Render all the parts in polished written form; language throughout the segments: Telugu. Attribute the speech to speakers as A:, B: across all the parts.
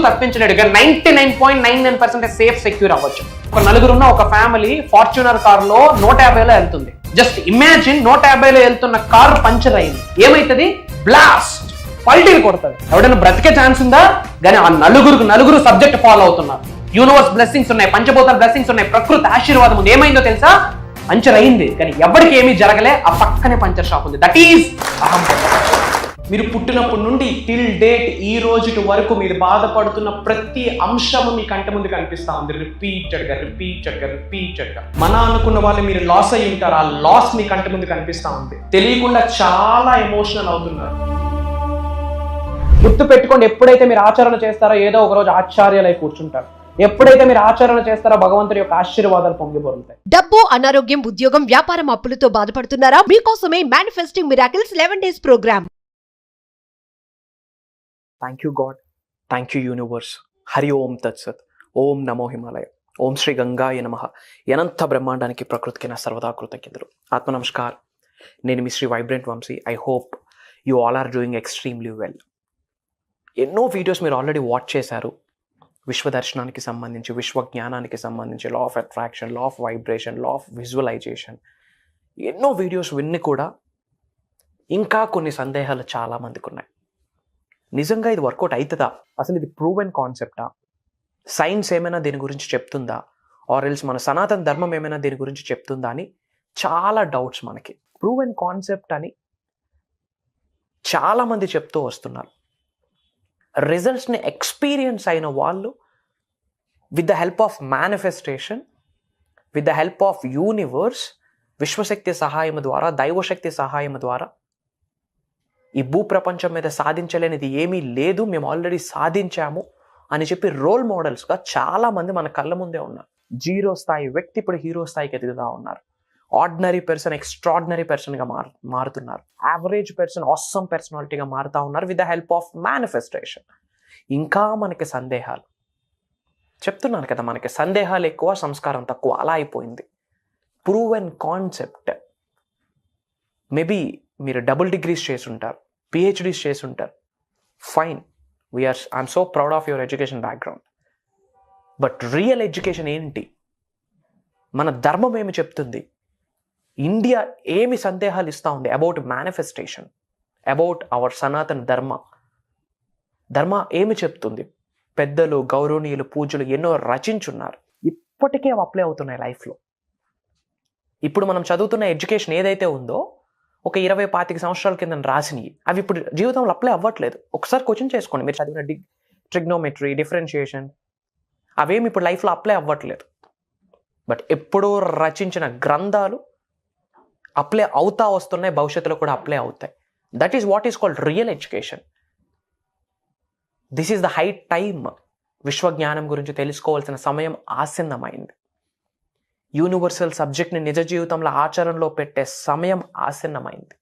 A: తప్పించలేడుగా 99.99% సేఫ్ సెక్యూర్ అవ్వచ్చు. ఒక నలుగురున్న ఒక ఫ్యామిలీ ఫార్చునర్ కార్ లో 150లో వెళ్తుంది. జస్ట్ ఇమాజిన్ 150లో వెళ్తున్న కార్ పంచర్ అయింది, ఏమైతుంది? బ్లాస్ట్, పల్టీలు కొడుతుంది. ఎవడైనా బ్రతికే ఛాన్స్ ఉందా? కానీ ఆ నలుగురు సబ్జెక్ట్ ఫాలో అవుతున్నారు. యూనివర్స్ బ్లెస్సింగ్స్ ఉన్నాయి, పంచభూతాల బ్లెస్సింగ్స్ ఉన్నాయి, ప్రకృతి ఆశీర్వాదం ఉంది. ఏమైందో తెలుసా? పంచర్ అయింది కానీ ఎవరికి ఏమీ జరగలే. ఆ పక్కనే పంచర్ షాప్ ఉంది. దట్ ఈజ్ అహం. మీరు పుట్టినప్పటి నుండి టిల్ డేట్ ఈ రోజు వరకు మీరు బాధపడుతున్న ప్రతి అంశము మీ కంటి ముందు కనిపిస్తా ఉంది. రిపీటెడ్గా మన అనుకున్న వాళ్ళు మీరు లాస్ అయ్యి ఉంటారు. ఆ లాస్ మీ కంటి ముందు కనిపిస్తా ఉంది. తెలియకుండా చాలా ఎమోషనల్ అవుతున్నారు. గుర్తు పెట్టుకోండి, ఎప్పుడైతే మీరు ఆచరణ చేస్తారో ఏదో ఒక రోజు ఆశ్చర్యాలై కూర్చుంటారు. ఎప్పుడైతే మీరు ఆచరణ చేస్తారో భగవంతుడి యొక్క ఆశీర్వాదాలు పొంగిపోతాయి.
B: డబ్బు, అనారోగ్యం, ఉద్యోగం, వ్యాపారం, అప్పులతో బాధపడుతున్నారా? మీకోసమే manifesting miracles 11 days program.
A: Thank you God, thank you universe. Hari ఓం తత్సత్. ఓం నమో హిమాలయ. ఓం శ్రీ గంగాయ నమః. అనంత బ్రహ్మాండానికి ప్రకృతికి నా సర్వదా కృతజ్ఞతలు. ఆత్మ నమస్కార్. నేను మీ Shri vibrant Vamshi. I hope you all are doing extremely well. ఎన్నో వీడియోస్ మీరు ఆల్రెడీ వాచ్ చేశారు. విశ్వ దర్శనానికి సంబంధించి, విశ్వ జ్ఞానానికి సంబంధించి, law of attraction, law of vibration, law of visualization, ఎన్నో వీడియోస్ విన్ని కూడా ఇంకా కొన్ని సందేహాలు చాలా మందికి ఉన్నాయి. నిజంగా ఇది వర్కౌట్ అవుతుందా? అసలు ఇది ప్రూవెన్ కాన్సెప్టా? సైన్స్ ఏమైనా దీని గురించి చెప్తుందా? ఆర్ ఎల్స్ మన సనాతన ధర్మం ఏమైనా దీని గురించి చెప్తుందా అని చాలా డౌట్స్ మనకి. ప్రూవెన్ కాన్సెప్ట్ అని చాలామంది చెప్తూ వస్తున్నారు. రిజల్ట్స్ని ఎక్స్పీరియన్స్ అయిన వాళ్ళు with the help of manifestation, with the help of universe, విశ్వశక్తి సహాయం ద్వారా, దైవశక్తి సహాయం ద్వారా ఈ భూప్రపంచం మీద సాధించలేనిది ఏమీ లేదు, మేము ఆల్రెడీ సాధించాము అని చెప్పి రోల్ మోడల్స్గా చాలామంది మన కళ్ళ ముందే ఉన్నారు. జీరో స్థాయి వ్యక్తి ఇప్పుడు హీరో స్థాయికి ఎదుగుతూ ఉన్నారు. ఆర్డినరీ పర్సన్ ఎక్స్ట్రాడినరీ పర్సన్గా మారుతున్నారు. యావరేజ్ పర్సన్ ఆసమ్ పర్సనాలిటీగా మారుతూ ఉన్నారు with the help of manifestation. ఇంకా మనకి సందేహాలు, చెప్తున్నాను కదా, మనకి సందేహాలు ఎక్కువ, సంస్కారం తక్కువ, అలా అయిపోయింది. Proven concept. మేబీ మీరు డబుల్ డిగ్రీస్ చేసి ఉంటారు, పిహెచ్డీస్ చేసి ఉంటారు. Fine, I'm so proud of your education background. But real education ఏంటి? మన ధర్మం ఏమి చెప్తుంది? ఇండియా ఏమి సందేహాలు ఇస్తూ ఉంది అబౌట్ మేనిఫెస్టేషన్, అబౌట్ అవర్ సనాతన ధర్మ ఏమి చెప్తుంది? పెద్దలు, గౌరవనీయులు, పూజలు ఎన్నో రచించున్నారు. ఇప్పటికే అవి అప్లై అవుతున్నాయి లైఫ్లో. ఇప్పుడు మనం చదువుతున్న ఎడ్యుకేషన్ ఏదైతే ఉందో ఒక 20-25 సంవత్సరాల కింద రాసినవి అవి ఇప్పుడు జీవితంలో అప్లై అవ్వట్లేదు. ఒకసారి క్వశ్చన్ చేసుకోండి, మీరు చదివిన ట్రిగ్నోమెట్రీ, డిఫరెన్షియేషన్ అవేమి ఇప్పుడు లైఫ్లో అప్లై అవ్వట్లేదు. బట్ ఎప్పుడో రచించిన గ్రంథాలు అప్లై అవుతా వస్తున్నాయి, భవిష్యత్తులో కూడా అప్లై అవుతాయి. That is what is called real education. This is the high time. విశ్వజ్ఞానం గురించి తెలుసుకోవాల్సిన సమయం ఆసన్నమైంది. యూనివర్సల్ సబ్జెక్ట్ని నిజ జీవితంలో ఆచరణలో పెట్టే సమయం ఆసన్నమైంది.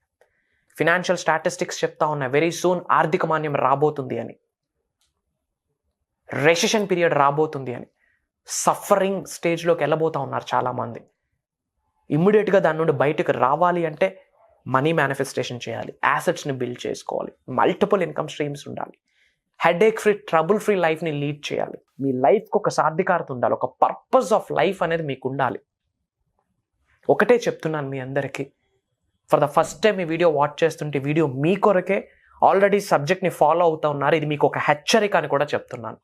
A: ఫినాన్షియల్ స్టాటిస్టిక్స్ చెప్తా ఉన్నాయి, వెరీ సూన్ ఆర్థిక మాన్యం రాబోతుంది అని, రెసిషన్ పీరియడ్ రాబోతుంది అని. సఫరింగ్ స్టేజ్లోకి వెళ్ళబోతూ ఉన్నారు చాలామంది. ఇమ్మీడియట్గా దాని నుండి బయటకు రావాలి అంటే మనీ మేనిఫెస్టేషన్ చేయాలి, యాసెట్స్ని బిల్డ్ చేసుకోవాలి, మల్టిపుల్ ఇన్కమ్ స్ట్రీమ్స్ ఉండాలి, హెడేక్ ఫ్రీ, ట్రబుల్ ఫ్రీ లైఫ్ని లీడ్ చేయాలి. మీ లైఫ్కి ఒక సాధికారత ఉండాలి, ఒక పర్పస్ ఆఫ్ లైఫ్ అనేది మీకు ఉండాలి. ఒకటే చెప్తున్నాను మీ అందరికీ, ఫర్ ద ఫస్ట్ టైం ఈ వీడియో వాచ్ చేస్తుంటే వీడియో మీ కొరకే. ఆల్రెడీ సబ్జెక్ట్ని ఫాలో అవుతూ ఉన్నారు, ఇది మీకు ఒక హెచ్చరిక అని కూడా చెప్తున్నాను.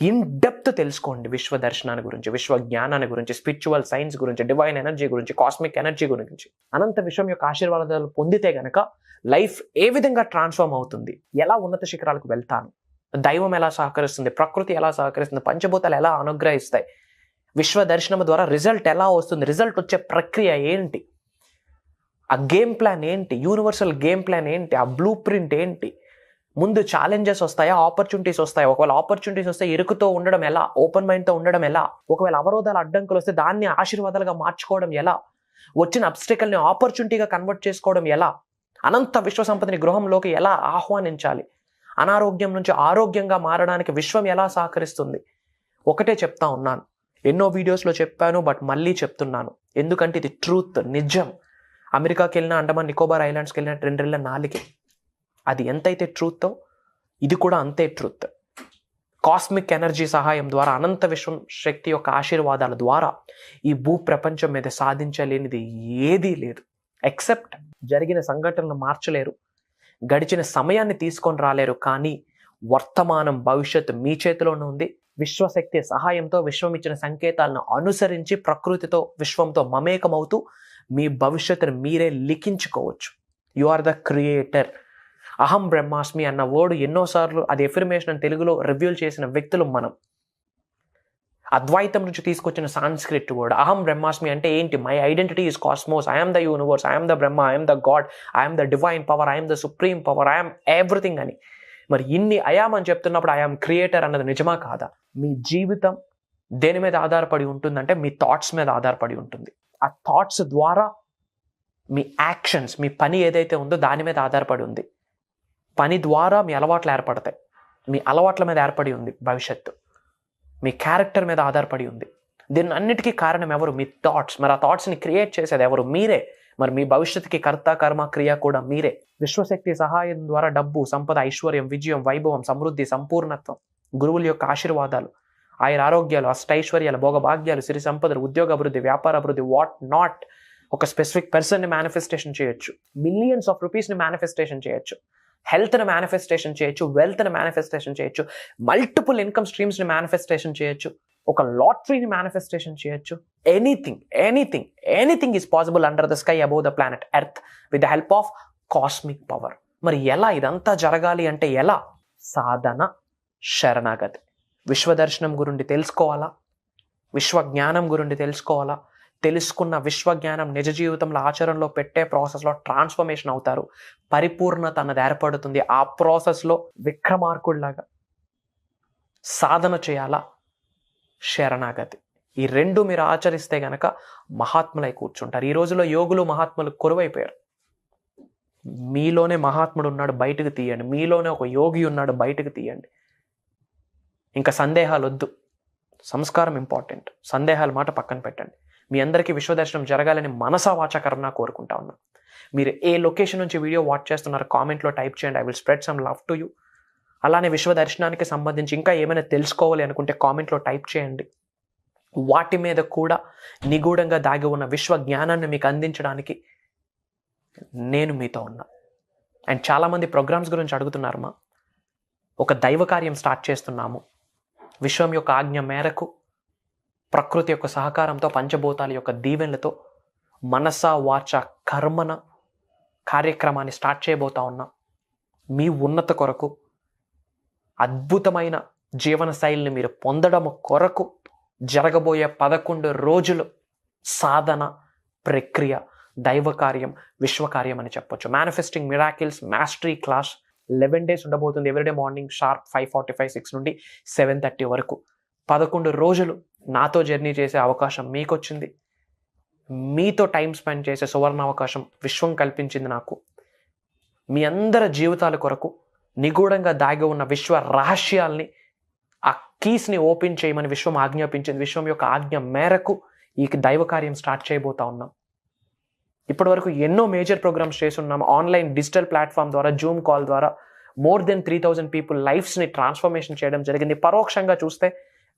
A: ఇన్ డెప్త్ తెలుసుకోండి విశ్వ దర్శనాన్ని గురించి, విశ్వ జ్ఞానాన్ని గురించి, స్పిరిచువల్ సైన్స్ గురించి, డివైన్ ఎనర్జీ గురించి, కాస్మిక్ ఎనర్జీ గురించి. అనంత విశ్వం యొక్క ఆశీర్వాదాలు పొందితే గనక లైఫ్ ఏ విధంగా ట్రాన్స్ఫార్మ్ అవుతుంది, ఎలా ఉన్నత శిఖరాలకు వెళ్తాను, దైవం ఎలా సహకరిస్తుంది, ప్రకృతి ఎలా సహకరిస్తుంది, పంచభూతాలు ఎలా అనుగ్రహిస్తాయి, విశ్వ దర్శనం ద్వారా రిజల్ట్ ఎలా వస్తుంది, రిజల్ట్ వచ్చే ప్రక్రియ ఏంటి, ఆ గేమ్ ప్లాన్ ఏంటి, యూనివర్సల్ గేమ్ ప్లాన్ ఏంటి, ఆ బ్లూ ప్రింట్ ఏంటి, ముందు ఛాలెంజెస్ వస్తాయా, ఆపర్చునిటీస్ వస్తాయి, ఒకవేళ ఆపర్చునిటీస్ వస్తే ఇరుకుతో ఉండడం ఎలా, ఓపెన్ మైండ్తో ఉండడం ఎలా, ఒకవేళ అవరోధాలు అడ్డంకులు వస్తే దాన్ని ఆశీర్వాదాలుగా మార్చుకోవడం ఎలా, వచ్చిన అబ్స్టికల్ని ఆపర్చునిటీగా కన్వర్ట్ చేసుకోవడం ఎలా, అనంత విశ్వ సంపదని గృహంలోకి ఎలా ఆహ్వానించాలి, అనారోగ్యం నుంచి ఆరోగ్యంగా మారడానికి విశ్వం ఎలా సహకరిస్తుంది. ఒకటే చెప్తా ఉన్నాను, ఎన్నో వీడియోస్లో చెప్పాను, బట్ మళ్ళీ చెప్తున్నాను, ఎందుకంటే ఇది ట్రూత్, నిజం. అమెరికాకి వెళ్ళినా, అండమాన్ నికోబార్ ఐలాండ్స్కి వెళ్ళిన 2 రెళ్ళ నాలికే, అది ఎంతైతే ట్రూతో ఇది కూడా అంతే ట్రూత్. కాస్మిక్ ఎనర్జీ సహాయం ద్వారా, అనంత విశ్వం శక్తి యొక్క ఆశీర్వాదాల ద్వారా ఈ భూ ప్రపంచం మీద సాధించలేనిది ఏదీ లేదు. ఎక్సెప్ట్ జరిగిన సంఘటనలు మార్చలేరు, గడిచిన సమయాన్ని తీసుకొని రాలేరు, కానీ వర్తమానం భవిష్యత్తు మీ చేతిలోనే ఉంది. విశ్వశక్తి సహాయంతో విశ్వం ఇచ్చిన సంకేతాలను అనుసరించి ప్రకృతితో విశ్వంతో మమేకమవుతూ మీ భవిష్యత్తును మీరే లిఖించుకోవచ్చు. You are the creator. అహం బ్రహ్మాస్మి అన్న వర్డ్ ఎన్నోసార్లు అది ఎఫర్మేషన్ అని తెలుగులో రివ్యూల్ చేసిన వ్యక్తులు మనం. అద్వైతం నుంచి తీసుకొచ్చిన సాంస్క్రిట్ వర్డ్ అహం బ్రహ్మాస్మి అంటే ఏంటి? My identity is cosmos, I'm the universe, I'm the Brahma, I'm the God, I'm the divine power, I'm the supreme power, I'm everything అని. మరి ఇన్ని ఐయామ్ అని చెప్తున్నప్పుడు ఐఎమ్ క్రియేటర్ అన్నది నిజమా కాదా? మీ జీవితం దేని మీద ఆధారపడి ఉంటుందంటే మీ థాట్స్ మీద ఆధారపడి ఉంటుంది. ఆ థాట్స్ ద్వారా మీ యాక్షన్స్, మీ పని ఏదైతే ఉందో దాని మీద ఆధారపడి ఉంది. పని ద్వారా మీ అలవాట్లు ఏర్పడతాయి, మీ అలవాట్ల మీద ఏర్పడి ఉంది భవిష్యత్తు, మీ క్యారెక్టర్ మీద ఆధారపడి ఉంది. దీన్ని అన్నిటికీ కారణం ఎవరు? మీ థాట్స్. మరి ఆ థాట్స్ని క్రియేట్ చేసేది ఎవరు? మీరే. మరి మీ భవిష్యత్తుకి కర్త కర్మ క్రియ కూడా మీరే. విశ్వశక్తి సహాయం ద్వారా డబ్బు, సంపద, ఐశ్వర్యం, విజయం, వైభవం, సమృద్ధి, సంపూర్ణత్వం, గురువుల యొక్క ఆశీర్వాదాలు, ఆయుర ఆరోగ్యాలు, అష్టైశ్వర్యాలు, భోగభాగ్యాలు, సిరి సంపదలు, ఉద్యోగ అభివృద్ధి, వ్యాపార అభివృద్ధి, వాట్ నాట్. ఒక స్పెసిఫిక్ పర్సన్ని మేనిఫెస్టేషన్ చేయొచ్చు, మిలియన్స్ ఆఫ్ రూపీస్ని మేనిఫెస్టేషన్ చేయొచ్చు, హెల్త్ని మేనిఫెస్టేషన్ చేయొచ్చు, వెల్త్ని మేనిఫెస్టేషన్ చేయొచ్చు, మల్టిపుల్ ఇన్కమ్ స్ట్రీమ్స్ని మేనిఫెస్టేషన్ చేయొచ్చు, ఒక లాటరీని మేనిఫెస్టేషన్ చేయొచ్చు. Anything is possible under the sky above the planet earth with the help of cosmic power. మరి ఎలా ఇదంతా జరగాలి అంటే ఎలా? సాధన, శరణాగతి. విశ్వదర్శనం గురించి తెలుసుకోవాలా, విశ్వజ్ఞానం గురించి తెలుసుకోవాలా. తెలుసుకున్న విశ్వజ్ఞానం నిజ జీవితంలో ఆచరణలో పెట్టే ప్రాసెస్లో ట్రాన్స్ఫర్మేషన్ అవుతారు, పరిపూర్ణత అన్నది ఏర్పడుతుంది. ఆ ప్రాసెస్లో విక్రమార్కుడిలాగా సాధన చేయాలా, శరణాగతి. ఈ రెండు మీరు ఆచరిస్తే గనక మహాత్ములై కూర్చుంటారు. ఈ రోజులో యోగులు మహాత్ములు కొరువైపోయారు. మీలోనే మహాత్ముడు ఉన్నాడు, బయటకు తీయండి. మీలోనే ఒక యోగి ఉన్నాడు, బయటకు తీయండి. ఇంకా సందేహాలు వద్దు, సంస్కారం ఇంపార్టెంట్. సందేహాల మాట పక్కన పెట్టండి. మీ అందరికీ విశ్వదర్శనం జరగాలని మనసా వాచకరణ కోరుకుంటా ఉన్నాను. మీరు ఏ లొకేషన్ నుంచి వీడియో వాచ్ చేస్తున్నారో కామెంట్లో టైప్ చేయండి. I will spread some love to you. అలానే విశ్వదర్శనానికి సంబంధించి ఇంకా ఏమైనా తెలుసుకోవాలి అనుకుంటే కామెంట్లో టైప్ చేయండి. వాటి మీద కూడా నిగూఢంగా దాగి ఉన్న విశ్వ జ్ఞానాన్ని మీకు అందించడానికి నేను మీతో ఉన్నా. అండ్ చాలామంది ప్రోగ్రామ్స్ గురించి అడుగుతున్నారమ్మా. ఒక దైవ కార్యం స్టార్ట్ చేస్తున్నాము. విశ్వం యొక్క ఆజ్ఞ మేరకు, ప్రకృతి యొక్క సహకారంతో, పంచభూతాల యొక్క దీవెనలతో మనస వాచ కర్మన కార్యక్రమాన్ని స్టార్ట్ చేయబోతా ఉన్నా. మీ ఉన్నత కొరకు, అద్భుతమైన జీవన శైలిని మీరు పొందడం కొరకు జరగబోయే 11 రోజులు సాధన ప్రక్రియ, దైవ కార్యం, విశ్వకార్యం అని చెప్పొచ్చు. Manifesting miracles mastery class 11 days ఉండబోతుంది. ఎవ్రీడే మార్నింగ్ షార్ప్ 5:45, 6 నుండి 7:30 వరకు 11 రోజులు నాతో జర్నీ చేసే అవకాశం మీకు వచ్చింది. మీతో టైం స్పెండ్ చేసే సువర్ణ అవకాశం విశ్వం కల్పించింది నాకు. మీ అందరి జీవితాల కొరకు నిగూఢంగా దాగి ఉన్న విశ్వ రహస్యాల్ని, ఆ కీస్ని ఓపెన్ చేయమని విశ్వం ఆజ్ఞాపించింది. విశ్వం యొక్క ఆజ్ఞ మేరకు ఈ దైవ కార్యం స్టార్ట్ చేయబోతా ఉన్నాం. ఇప్పటి వరకు ఎన్నో మేజర్ ప్రోగ్రామ్స్ చేస్తున్నాం. ఆన్లైన్ డిజిటల్ ప్లాట్ఫామ్ ద్వారా, జూమ్ కాల్ ద్వారా మోర్ దెన్ 3000 పీపుల్ లైఫ్స్ని ట్రాన్స్ఫర్మేషన్ చేయడం జరిగింది. పరోక్షంగా చూస్తే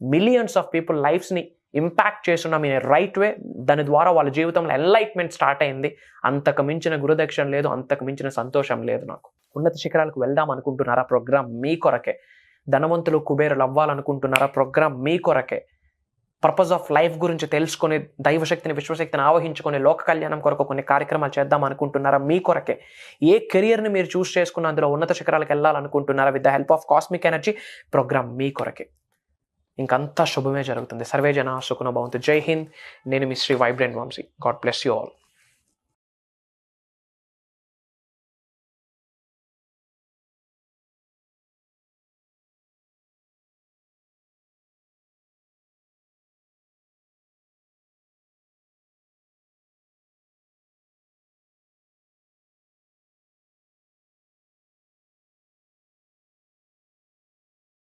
A: మిలియన్స్ ఆఫ్ పీపుల్ లైఫ్స్ని ఇంపాక్ట్ చేస్తున్నాం ఇన్ రైట్ వే. దాని ద్వారా వాళ్ళ జీవితంలో ఎన్లైట్మెంట్ స్టార్ట్ అయింది. అంతకు మించిన గురుదక్షిణ లేదు, అంతకు మించిన సంతోషం లేదు నాకు. ఉన్నత శిఖరాలకు వెళ్దాం అనుకుంటున్నారా? ప్రోగ్రామ్ మీ కొరకే. ధనవంతులు కుబేరులు అవ్వాలనుకుంటున్నారా? ప్రోగ్రామ్ మీ కొరకే. పర్పస్ ఆఫ్ లైఫ్ గురించి తెలుసుకొని, దైవశక్తిని, విశ్వశక్తిని ఆవహించుకొని లోక కళ్యాణం కొరకు కొన్ని కార్యక్రమాలు చేద్దాం అనుకుంటున్నారా? మీ కొరకే. ఏ కెరియర్ని మీరు చూస్ చేసుకున్న అందులో ఉన్నత శిఖరాలకు వెళ్ళాలనుకుంటున్నారా? With the help of cosmic energy program మీ కొరకే. ఇంకంతా శుభమే జరుగుతుంది. సర్వే జన సుఖనో భవంతు. జై హింద్. నేను మీ Shri vibrant Vamshi. God bless you all.